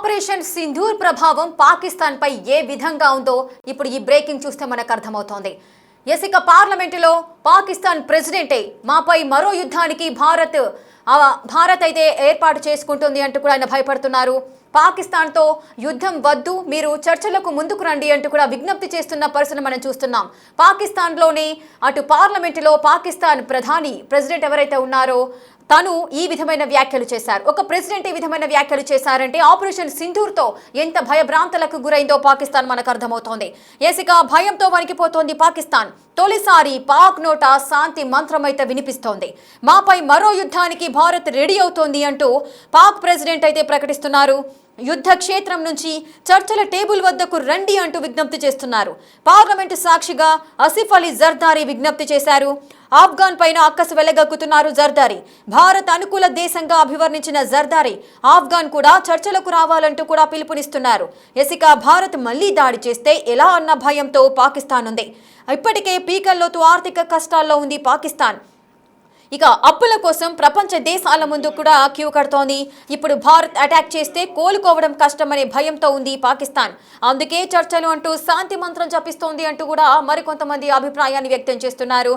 Operation Sindoor ప్రభావం పాకిస్తాన్ పై ఏ విధంగా ఉందో ఇప్పుడు ఈ బ్రేకింగ్ చూస్తే మనకు అర్థమవుతోంది. ఇక పార్లమెంటులో పాకిస్తాన్ ప్రెసిడెంటే మాపై మరో యుద్ధానికి భారత్ అయితే ఏర్పాటు చేసుకుంటుంది అంటూ కూడా ఆయన భయపడుతున్నారు. పాకిస్తాన్తో యుద్ధం వద్దు, మీరు చర్చలకు ముందుకు రండి అంటూ కూడా విజ్ఞప్తి చేస్తున్న పరిస్థితిని మనం చూస్తున్నాం. పాకిస్తాన్లోని అటు పార్లమెంటులో పాకిస్తాన్ ప్రెసిడెంట్ ఎవరైతే ఉన్నారో తను ఈ విధమైన వ్యాఖ్యలు చేశారు. ఒక ప్రెసిడెంట్ ఈ విధమైన వ్యాఖ్యలు చేశారంటే ఆపరేషన్ సింధూర్తో ఎంత భయభ్రాంతులకు గురైందో పాకిస్తాన్ మనకు అర్థమవుతోంది. ఇక భయంతో వణికిపోతోంది పాకిస్తాన్. తొలిసారి పాక్ నోట శాంతి మంత్రం అయితే వినిపిస్తోంది. మాపై మరో యుద్ధానికి భారత్ రెడీ అవుతోంది అంటూ పాక్ ప్రెసిడెంట్ అయితే ప్రకటిస్తున్నారు. యుద్ధ క్షేత్రం నుంచి చర్చల టేబుల్ వద్దకు రండి అంటూ విజ్ఞప్తి చేస్తున్నారు. పార్లమెంటు సాక్షిగా ఆసిఫ్ అలీ జర్దారీ విజ్ఞప్తి చేశారు. ఆఫ్ఘాన్ పైన అక్కసు వెళ్లగక్కుతున్నారు జర్దారీ. భారత్ అనుకూల దేశంగా అభివర్ణించిన జర్దారీ ఆఫ్ఘాన్ కూడా చర్చలకు రావాలంటూ కూడా పిలుపునిస్తున్నారు. ఇక భారత్ మళ్లీ దాడి చేస్తే ఎలా అన్న భయంతో పాకిస్తాన్ ఉంది. ఇప్పటికే పీకల్లోతు ఆర్థిక కష్టాల్లో ఉంది పాకిస్తాన్. ఇక అప్పుల కోసం ప్రపంచ దేశాల ముందు కూడా క్యూ కడుతోంది. ఇప్పుడు భారత్ అటాక్ చేస్తే కోలుకోవడం కష్టమనే భయంతో ఉంది పాకిస్తాన్. అందుకే చర్చలు అంటూ శాంతి మంత్రం జపిస్తోంది అంటూ కూడా మరికొంతమంది అభిప్రాయాన్ని వ్యక్తం చేస్తున్నారు.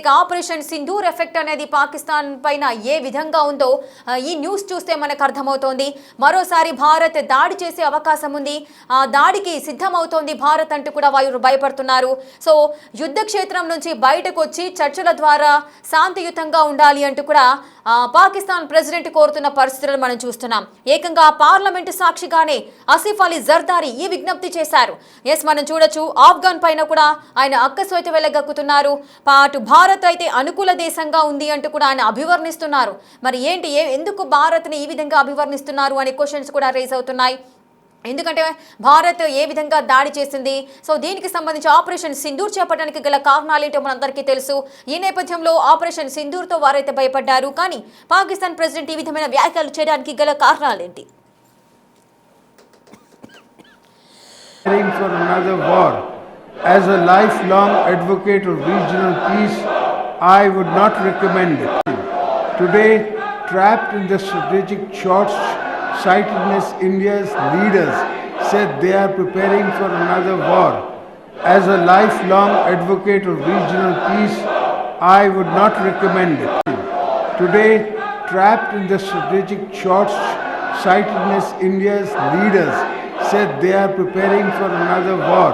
ఇక ఆపరేషన్ సింధూర్ ఎఫెక్ట్ అనేది పాకిస్తాన్ పైన ఏ విధంగా ఉందో ఈ న్యూస్ చూస్తే మనకు అర్థమవుతోంది. మరోసారి భారత్ దాడి చేసే అవకాశం ఉంది. ఆ దాడికి సిద్ధమవుతోంది భారత్ అంటూ కూడా వారు భయపడుతున్నారు. సో యుద్ధ క్షేత్రం నుంచి బయటకు వచ్చి చర్చల ద్వారా శాంతియుత ఉండాలి అంటూ కూడా పాకిస్తాన్ ప్రెసిడెంట్ కోరుతున్న పరిస్థితులను మనం చూస్తున్నాం. ఏకంగా పార్లమెంటు సాక్షిగానే ఆసిఫ్ అలీ జర్దారీ ఈ విజ్ఞప్తి చేశారు. మనం చూడొచ్చు, ఆఫ్ఘాన్ పైన కూడా ఆయన అక్కసు అయితే వెళ్ళగక్కుతున్నారు. అటు భారత్ అయితే అనుకూల దేశంగా ఉంది అంటూ కూడా ఆయన అభివర్ణిస్తున్నారు. మరి ఏంటి, ఎందుకు భారత్ని ఈ విధంగా అభివర్ణిస్తున్నారు అనే క్వశ్చన్స్ కూడా రేజ్ అవుతున్నాయి. ఎందుకంటే భారత్ ఏ విధంగా దాడి చేసింది, సో దీనికి సంబంధించి ఆపరేషన్ సింధూర్ చేపట్టడానికి గల కారణాలు ఏంటో మనందరికీ తెలుసు. ఈ నేపథ్యంలో ఆపరేషన్ సింధూర్తో వారైతే భయపడ్డారు. కానీ పాకిస్తాన్ ప్రెసిడెంట్ ఈ విధమైన వ్యాఖ్యలు చేయడానికి గల కారణాలేంటి? For another war. As a lifelong advocate of regional peace, I would not recommend it. Today, trapped in the strategic short-sightedness, India's leaders said they are preparing for another war. As a lifelong advocate of regional peace, I would not recommend it. Today, trapped in the strategic short-sightedness, India's leaders said they are preparing for another war.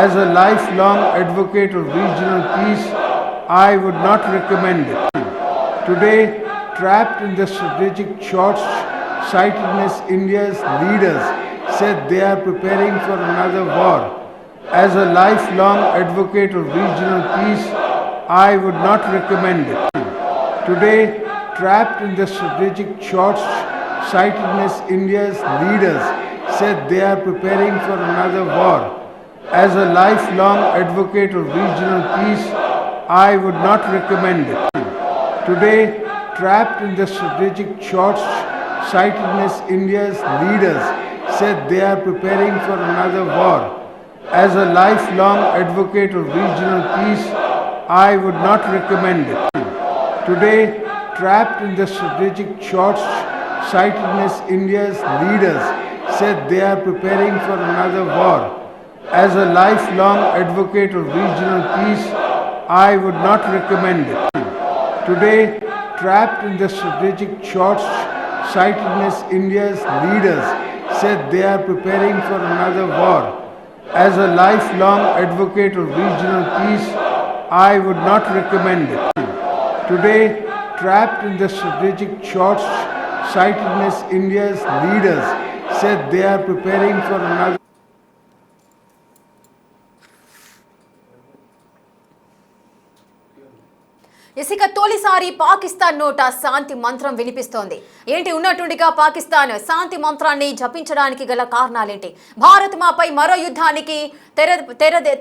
As a lifelong advocate of regional peace, I would not recommend it. Today, trapped in the strategic short-sightedness, India's leaders said they are preparing for another war. As a lifelong advocate of regional peace, I would not recommend it. Today, trapped in the strategic short-sightedness, India's leaders said they are preparing for another war. As a lifelong advocate of regional peace, I would not recommend it. Today, trapped in the strategic short-sightedness, India's leaders said they are preparing for another war. As a lifelong advocate of regional peace, I would not recommend it. Today, trapped in the strategic short-sightedness, India's leaders said they are preparing for another war. As a lifelong advocate of regional peace, I would not recommend it. Today, trapped in the strategic short-sightedness, India's leaders said they are preparing for another war. As a lifelong advocate of regional peace, I would not recommend it. Today, trapped in the strategic short-sightedness, India's leaders said they are preparing for another. ఇక తొలిసారి పాకిస్తాన్ నోట శాంతి మంత్రం వినిపిస్తోంది. ఏంటి, ఉన్నట్టుండిగా పాకిస్తాన్ శాంతి మంత్రాన్ని జపించడానికి గల కారణాలేంటి? భారత్ మాపై మరో యుద్ధానికి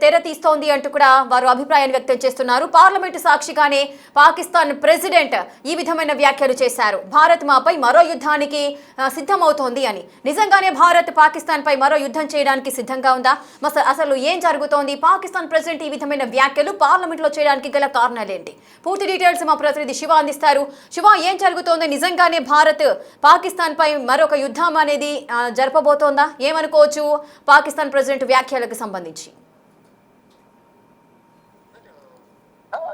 తెర తీస్తోంది అంటూ కూడా వారు అభిప్రాయాన్ని వ్యక్తం చేస్తున్నారు. పార్లమెంటు సాక్షిగానే పాకిస్తాన్ ప్రెసిడెంట్ ఈ విధమైన వ్యాఖ్యలు చేశారు. భారత్ మాపై మరో యుద్ధానికి సిద్ధమవుతోంది అని. నిజంగానే భారత్ పాకిస్తాన్ పై మరో యుద్ధం చేయడానికి సిద్ధంగా ఉందా? అసలు ఏం జరుగుతోంది? పాకిస్తాన్ ప్రెసిడెంట్ ఈ విధమైన వ్యాఖ్యలు పార్లమెంట్లో చేయడానికి గల కారణాలేంటి? పూర్తి డీటెయిల్స్ మా ప్రతినిధి శివ అందిస్తారు. శివ, ఏం జరుగుతోంది? నిజంగానే భారత్ భారత్ పాకిస్తాన్ పై మరొక యుద్ధం అనేది జరపబోతోందా? ఏమనుకోవచ్చు పాకిస్తాన్ ప్రెసిడెంట్ వ్యాఖ్యలకు సంబంధించి?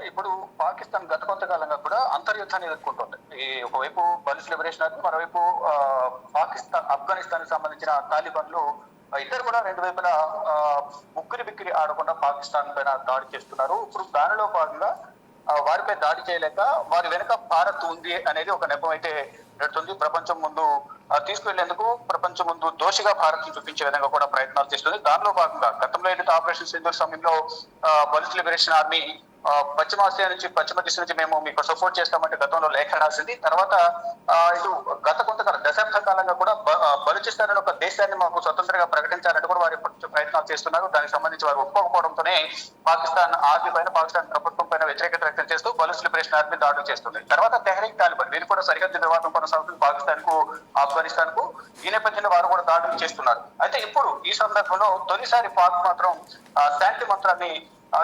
ఇప్పుడు పాకిస్తాన్ గత కొంతకాలంగా కూడా అంతర్యుద్ధాన్ని ఎదుర్కొంటుంది. ఈ ఒకవైపు బలిస్ లిబరేషన్ ఆర్మీ, మరోవైపు పాకిస్తాన్ ఆఫ్ఘనిస్తాన్ కి సంబంధించిన తాలిబాన్లు ఇద్దరు కూడా రెండు వైపులా ఉక్కిరి బిక్కిరి ఆడకుండా పాకిస్తాన్ పైన దాడి చేస్తున్నారు. ఇప్పుడు దానిలో భాగంగా వారిపై దాడి చేయలేక వారి వెనుక భారత్ ఉంది అనేది ఒక నెపం అయితే పెడుతుంది. ప్రపంచం ముందు తీసుకువెళ్లేందుకు ప్రపంచం ముందు దోషిగా భారత్ చూపించే విధంగా కూడా ప్రయత్నాలు చేస్తుంది. దానిలో భాగంగా గతంలో ఏదైతే ఆపరేషన్ సింధూర్ సమయంలో బలిస్ లిబరేషన్ ఆర్మీ పశ్చిమాసియా నుంచి, పశ్చిమ దిశ నుంచి మేము మీకు సపోర్ట్ చేస్తామంటే గతంలో లేఖ రాసింది. తర్వాత ఇటు గత కొంతకాలం దశాబ్ద కాలంగా కూడా బలూచిస్తాన్ అనే ఒక దేశాన్ని మాకు స్వతంత్రంగా ప్రకటించాలంటే కూడా వారు ప్రయత్నాలు చేస్తున్నారు. దానికి సంబంధించి వారు ఒప్పుకోకపోవడంతోనే పాకిస్తాన్ ఆర్మీ పైన, పాకిస్తాన్ ప్రభుత్వం పైన వ్యతిరేకత వ్యక్తం చేస్తూ బలూచ్ లిబరేషన్ ఆర్మీ దాడులు చేస్తుంది. తర్వాత తెహ్రీక్ తాలిబాన్ వీరు కూడా సరిహద్దు వివాదం కొనసాగుతుంది పాకిస్తాన్ కు, ఆఫ్ఘనిస్తాన్ కు. ఈ నేపథ్యంలో వారు కూడా దాడులు చేస్తున్నారు. అయితే ఇప్పుడు ఈ సందర్భంలో తొలిసారి పాక్ మాత్రం శాంతి మంత్రాన్ని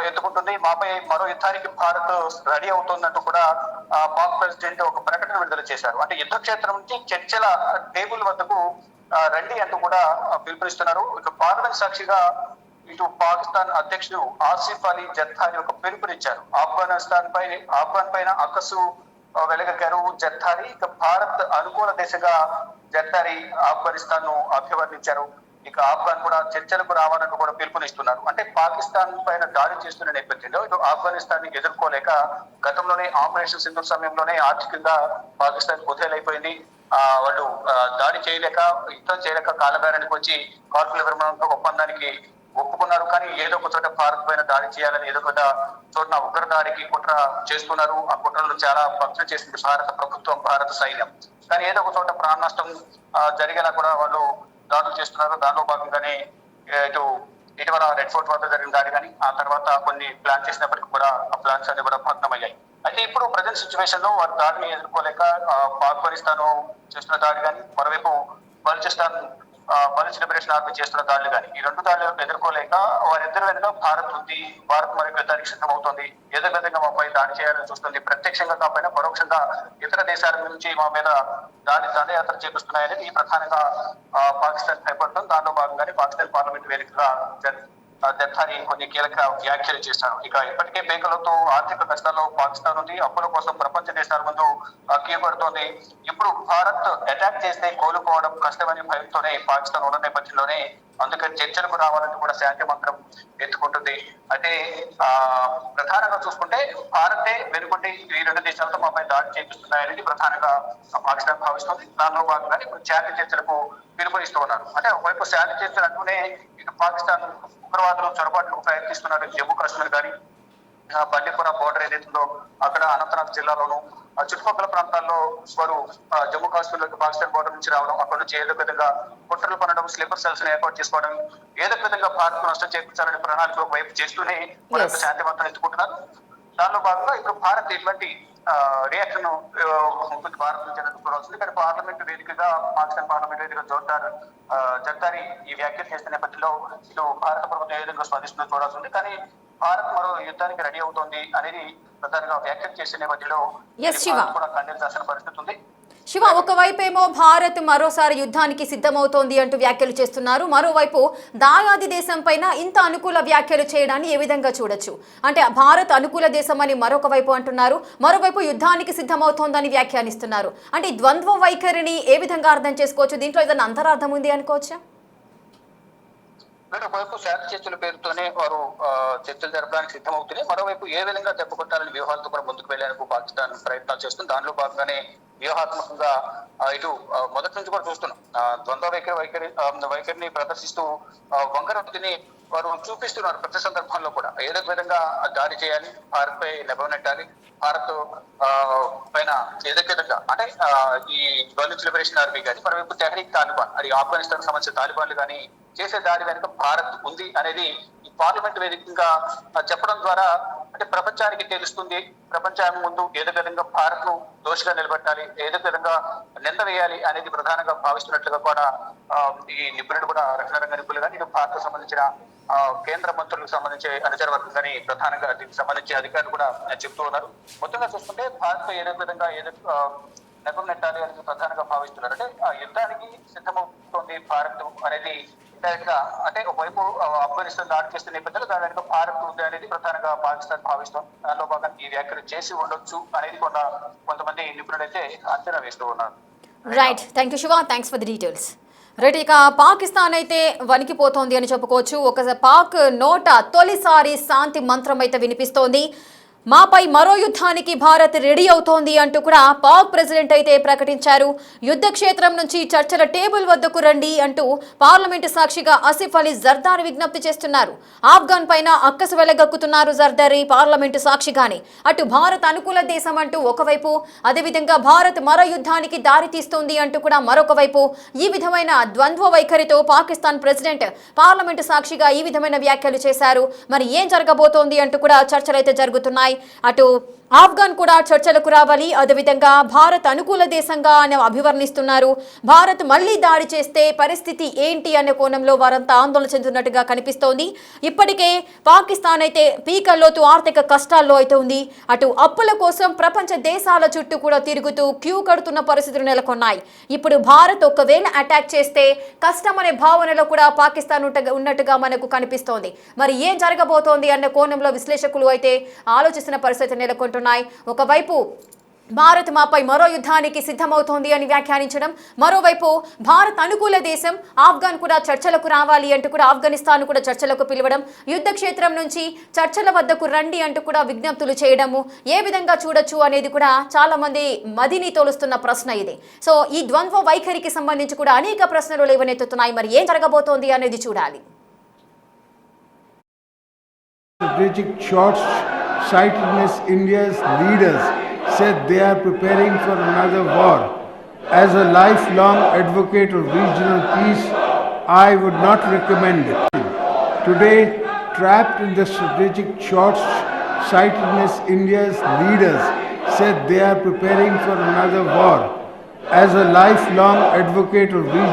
ఎత్తుకుంటుంది. మాపై మరో యుద్ధానికి భారత్ రెడీ అవుతుందంటూ కూడా పాక్ ప్రెసిడెంట్ ఒక ప్రకటన విడుదల చేశారు. అంటే యుద్ధ క్షేత్రం నుంచి చర్చల టేబుల్ వద్దకు రండి అంటూ కూడా పిలుపునిస్తున్నారు. ఇక పార్లమెంట్ సాక్షిగా ఇటు పాకిస్తాన్ అధ్యక్షుడు ఆసిఫ్ అలీ జర్దారీ ఒక పిలుపునిచ్చారు. ఆఫ్ఘన్ పైన అక్కసు వెలగక్కారు జర్దారీ. ఇక భారత్ అనుకూల దేశంగా జర్దారీ ఆఫ్ఘనిస్తాన్ ను అభివర్ణించారు. ఇక ఆఫ్ఘాన్ కూడా చర్చలకు రావాలని కూడా పిలుపునిస్తున్నారు. అంటే పాకిస్తాన్ పైన దాడి చేస్తున్న నేపథ్యంలో ఇటు ఆఫ్ఘనిస్తాన్ ని ఎదుర్కోలేక గతంలోనే ఆపరేషన్ సింధూర్ సమయంలోనే ఆర్థికంగా పాకిస్తాన్ కుదేలైపోయింది. వాళ్ళు దాడి చేయలేక, యుద్ధం చేయలేక కాలబేరానికి వచ్చి కార్గిల్ విరమణ ఒప్పందానికి ఒప్పుకున్నారు. కానీ ఏదో ఒక చోట భారత్ పైన దాడి చేయాలని ఏదో ఒక చోట ఉగ్రదాడికి కుట్ర చేస్తున్నారు. ఆ కుట్రలు చాలా భక్తులు చేసింది భారత ప్రభుత్వం, భారత సైన్యం. కానీ ఏదో ఒక చోట ప్రాణ నష్టం జరిగేలా కూడా వాళ్ళు దాడులు చేస్తున్నారు. దానిలో భాగంగానే ఇటు ఇటీవల రెడ్ ఫోర్ట్ వద్ద జరిగిన దాడి కానీ, ఆ తర్వాత కొన్ని ప్లాన్ చేసినప్పటికీ కూడా ఆ ప్లాన్స్ అన్ని కూడా భగ్నమయ్యాయి. అయితే ఇప్పుడు ప్రజెంట్ సిచ్యువేషన్ లో వారి దాడిని ఎదుర్కోలేక ఆఫ్ఘనిస్తాన్ చేస్తున్న దాడి కానీ, మరోవైపు బలూచ్ లిబరేషన్ ఆర్మీ చేస్తున్న దాడులు కానీ, ఈ రెండు దాడులను ఎదుర్కోలేక వారిద్దరి వెనుక భారత్ ఉంది. భారత్ మరియు యుద్ధానికి సిద్ధమవుతుంది. ఏదో విధంగా మాపై దాడి చేయాలని చూస్తుంది. ప్రత్యక్షంగా కాకపోయినా పరోక్షంగా ఇతర దేశాల నుంచి మా మీద దండయాత్ర చేపిస్తున్నాయని ఈ ప్రధానంగా పాకిస్తాన్ భయపడటం. దానిలో భాగంగానే పాకిస్తాన్ పార్లమెంట్ వేదికగా జర్దారీ కొన్ని కీలక వ్యాఖ్యలు చేశారు. ఇక ఇప్పటికే బేకలతో ఆర్థిక కష్టాల్లో పాకిస్తాన్ ఉంది. అప్పుల కోసం ప్రపంచ దేశాల ముందు కీపడుతోంది. ఇప్పుడు భారత్ అటాక్ చేస్తే కోలుకోవడం కష్టమని భయంతోనే పాకిస్తాన్ ఉన్న నేపథ్యంలోనే అందుకని చర్చలకు రావాలని కూడా శాంతి మంత్రం ఎత్తుకుంటుంది. అంటే ప్రధానంగా చూసుకుంటే భారతే వెనుకుంటే ఈ రెండు దేశాలతో మాపై దాడి చేపిస్తున్నాయనేది ప్రధానంగా పాకిస్తాన్ భావిస్తుంది. దానిలో భాగంగానే ఇప్పుడు శాంతి చర్చలకు పిలుపునిస్తూ ఉన్నారు. అంటే ఒకవైపు శాంతి చర్చలు అంటూనే ఇటు పాకిస్తాన్ ఉగ్రవాదులు చొరబాట్లకు ప్రయత్నిస్తున్నారు. జమ్మూ కాశ్మీర్ కానీ, బండిపుర బోర్డర్ ఏదైతుందో అక్కడ అనంతనాగ్ జిల్లాలోను చుట్టుపక్కల ప్రాంతాల్లో వారు జమ్మూ కాశ్మీర్ లోకి పాకిస్తాన్ బోర్డర్ నుంచి రావడం, అక్కడ నుంచి ఏదో విధంగా కుట్రలు పనడం, స్లీపర్ సెల్స్ ఏర్పాటు చేసుకోవడం, ఏదో విధంగా భారత్ నష్టం చేకూర్చాలని ప్రణాళిక వైపు చేస్తూనే మన శాంతి మంత్రం ఎత్తుకుంటున్నారు. దానిలో భాగంగా ఇప్పుడు భారత్ ఇటువంటి రియాక్షన్ ఉంటుంది భారత్ నుంచి ఎదుర్కోవాల్సింది. కానీ పార్లమెంట్ వేదికగా, పాకిస్తాన్ పార్లమెంట్ వేదికగా జర్దారీ ఈ వ్యాఖ్యలు చేసిన నేపథ్యంలో ఇటు భారత ప్రభుత్వం ఏ విధంగా స్పందిస్తుందో చూడాల్సింది. కానీ భారత్ మరో యుద్ధానికి రెడీ అవుతోంది అనేది ప్రధానంగా వ్యాఖ్యలు చేసే నేపథ్యంలో కూడా ఖండించాల్సిన పరిస్థితి ఉంది. శివ, ఒకవైపేమో భారత్ మరోసారి యుద్ధానికి సిద్ధమవుతోంది అంటూ వ్యాఖ్యలు చేస్తున్నారు. మరోవైపు దాయాది దేశం పైన ఇంత అనుకూల వ్యాఖ్యలు చేయడాన్ని ఏ విధంగా చూడొచ్చు? అంటే భారత్ అనుకూల దేశం అని మరొక వైపు అంటున్నారు, మరోవైపు యుద్ధానికి సిద్ధమవుతోందని వ్యాఖ్యానిస్తున్నారు. అంటే ఈ ద్వంద్వ వైఖరిని ఏ విధంగా అర్థం చేసుకోవచ్చు? దీంట్లో ఏదైనా అంతరార్థం ఉంది అనుకోవచ్చా? ఒకవైపు శాంతి చర్చల పేరుతోనే వారు చర్చలు జరపడానికి సిద్ధమవుతున్నాయి. మరోవైపు ఏ విధంగా దెబ్బకొట్టాలని వ్యూహాలతో కూడా ముందుకు వెళ్లేందుకు పాకిస్తాన్ ప్రయత్నాలు చేస్తుంది. దానిలో భాగంగానే వ్యూహాత్మకంగా ఇటు మొదటి నుంచి కూడా చూస్తున్నాం. ద్వంద్వ వైఖరిని ప్రదర్శిస్తూ వంకరని వారు చూపిస్తున్నారు. ప్రతి సందర్భంలో కూడా ఏదో విధంగా దాడి చేయాలి, భారత్ పై నెబనెట్టాలి, భారత్ పైన ఏదో విధంగా అంటే ఈ బలూచ్ లిబరేషన్ ఆర్మీ కానీ, మరోవైపు తెహ్రీక్ తాలిబాన్, అది ఆఫ్ఘనిస్తాన్ సంబంధించిన తాలిబాన్లు కానీ చేసే దాడి వెనుక భారత్ ఉంది అనేది ఈ పార్లమెంట్ వేదికగా చెప్పడం ద్వారా అంటే ప్రపంచానికి తెలుస్తుంది. ప్రపంచానికి ముందు ఏదో విధంగా భారత్ ను దోషిగా నిలబెట్టాలి, ఏదో విధంగా నింద వేయాలి అనేది ప్రధానంగా భావిస్తున్నట్లుగా కూడా ఈ నిపుణులు కూడా, రక్షణ రంగ నిపుణులు కానీ, ఇటు భారత్ సంబంధించిన కేంద్ర మంత్రులకు సంబంధించి అనుచర వర్గం కానీ ప్రధానంగా దీనికి సంబంధించి అధికారులు కూడా చెప్తూ ఉన్నారు. మొత్తంగా చూసుకుంటే భారత్ ఏదో విధంగా నెపం నెట్టాలి అనేది ప్రధానంగా భావిస్తున్నారు. అంటే ఆ యుద్ధానికి సిద్ధమవుతోంది భారత్ అనేది డైరెక్ట్ గా, అంటే ఒకవైపు ఆఫ్ఘనిస్తాన్ దాడి చేస్తున్న నేపథ్యంలో దాని వెనుక భారత్ ఉంది అనేది ప్రధానంగా పాకిస్తాన్ భావిస్తాం. దానిలో భాగంగా ఈ వ్యాఖ్యలు చేసి ఉండొచ్చు అనేది కొంతమంది నిపుణులైతే అంచనా వేస్తూ ఉన్నారు. Right, thank you Shiva, thanks for the details. Right, ఇక పాకిస్తాన్ అయితే వణికిపోతోంది అని చెప్పుకోవచ్చు. ఒక పాక్ నోట తొలిసారి శాంతి మంత్రం అయితే వినిపిస్తోంది. మాపై మరో యుద్ధానికి భారత్ రెడీ అవుతోంది అంటూ కూడా పాక్ ప్రెసిడెంట్ అయితే ప్రకటించారు. యుద్ధ క్షేత్రం నుంచి చర్చల టేబుల్ వద్దకు రండి అంటూ పార్లమెంటు సాక్షిగా ఆసిఫ్ అలీ జర్దారీ విజ్ఞప్తి చేస్తున్నారు. ఆఫ్ఘన్ పైన అక్కసు వెలగక్కుతున్నారు జర్దారీ పార్లమెంటు సాక్షిగానే. అటు భారత్ అనుకూల దేశం అంటూ ఒకవైపు, అదేవిధంగా భారత్ మరో యుద్ధానికి దారి తీస్తోంది అంటూ కూడా మరొక వైపు, ఈ విధమైన ద్వంద్వ వైఖరితో పాకిస్తాన్ ప్రెసిడెంట్ పార్లమెంటు సాక్షిగా ఈ విధమైన వ్యాఖ్యలు చేశారు. మరి ఏం జరగబోతోంది అంటూ కూడా చర్చలైతే జరుగుతున్నాయి. అటు ఆఫ్ఘన్ కూడా చర్చలకు రావాలి, అదేవిధంగా భారత్ అనుకూల దేశంగా అని అభివర్ణిస్తున్నారు. భారత్ మళ్లీ దాడి చేస్తే పరిస్థితి ఏంటి అనే కోణంలో వారంతా ఆందోళన చెందుతున్నట్టుగా కనిపిస్తోంది. ఇప్పటికే పాకిస్తాన్ అయితే పీకల్లోతు ఆర్థిక కష్టాల్లో అయితే ఉంది. అటు అప్పుల కోసం ప్రపంచ దేశాల చుట్టూ కూడా తిరుగుతూ క్యూ కడుతున్న పరిస్థితులు నెలకొన్నాయి. ఇప్పుడు భారత్ ఒకవేళ అటాక్ చేస్తే కష్టం అనే భావనలో కూడా పాకిస్తాన్ ఉన్నట్టుగా మనకు కనిపిస్తోంది. మరి ఏం జరగబోతోంది అన్న కోణంలో విశ్లేషకులు అయితే ఆలోచిస్తున్న పరిస్థితి నెలకొంటున్నాయి. ఒకవైపు భారత్ మాపై మరో యుద్ధానికి సిద్ధమవుతోంది అని వ్యాఖ్యానించడం, మరోవైపు భారత్ అనుకూల దేశం ఆఫ్ఘన్ కూడా చర్చలకు రావాలి అంటూ కూడా ఆఫ్ఘనిస్తాన్ కూడా చర్చలకు పిలవడం, యుద్ధ క్షేత్రం నుంచి చర్చల వద్దకు రండి అంటూ కూడా విజ్ఞప్తులు చేయడము ఏ విధంగా చూడొచ్చు అనేది కూడా చాలా మంది మదిని తోలుస్తున్న ప్రశ్న ఇది. సో ఈ ద్వంద్వ వైఖరికి సంబంధించి కూడా అనేక ప్రశ్నలు లేవనెత్తుతున్నాయి. మరి ఏం జరగబోతోంది అనేది చూడాలి. Short-sightedness, India's leaders said they are preparing for another war. As a lifelong advocate of regional peace, I would not recommend it. Today, trapped in the strategic short-sightedness, India's leaders said they are preparing for another war. As a lifelong advocate of regional